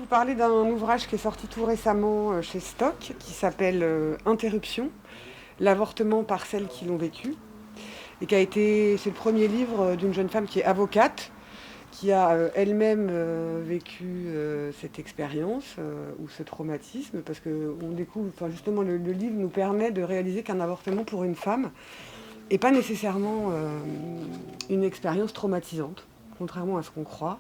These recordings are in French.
vous parler d'un ouvrage qui est sorti tout récemment chez Stock, qui s'appelle Interruption, l'avortement par celles qui l'ont vécu, et c'est le premier livre d'une jeune femme qui est avocate, qui a elle-même vécu cette expérience ou ce traumatisme, parce qu'on découvre, enfin justement le livre nous permet de réaliser qu'un avortement pour une femme n'est pas nécessairement une expérience traumatisante, contrairement à ce qu'on croit.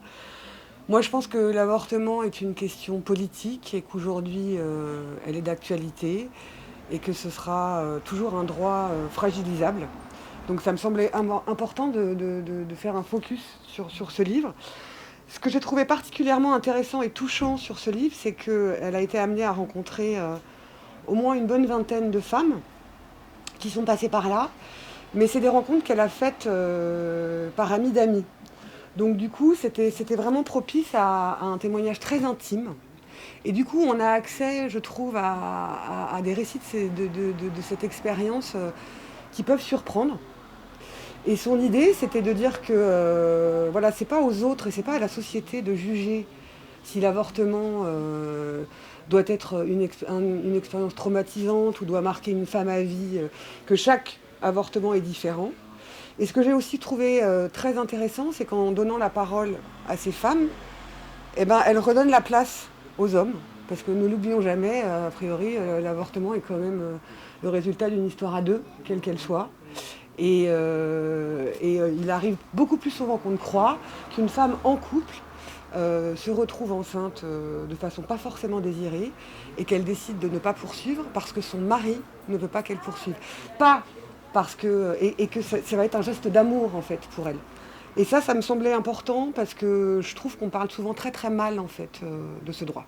Moi, je pense que l'avortement est une question politique et qu'aujourd'hui, elle est d'actualité et que ce sera toujours un droit fragilisable. Donc ça me semblait important de faire un focus sur ce livre. Ce que j'ai trouvé particulièrement intéressant et touchant sur ce livre, c'est qu'elle a été amenée à rencontrer au moins une bonne vingtaine de femmes qui sont passées par là. Mais c'est des rencontres qu'elle a faites par amis d'amis. Donc du coup, c'était vraiment propice à un témoignage très intime. Et du coup, on a accès, je trouve, à des récits de cette expérience qui peuvent surprendre. Et son idée, c'était de dire que voilà, c'est pas aux autres et c'est pas à la société de juger si l'avortement doit être une expérience traumatisante ou doit marquer une femme à vie, que chaque avortement est différent. Et ce que j'ai aussi trouvé très intéressant, c'est qu'en donnant la parole à ces femmes, eh ben, elles redonnent la place aux hommes. Parce que ne l'oublions jamais, a priori, l'avortement est quand même le résultat d'une histoire à deux, quelle qu'elle soit. Et il arrive beaucoup plus souvent qu'on ne croit qu'une femme en couple se retrouve enceinte de façon pas forcément désirée et qu'elle décide de ne pas poursuivre parce que son mari ne veut pas qu'elle poursuive. Pas parce que, et que ça va être un geste d'amour en fait pour elle. Et ça me semblait important parce que je trouve qu'on parle souvent très très mal en fait de ce droit.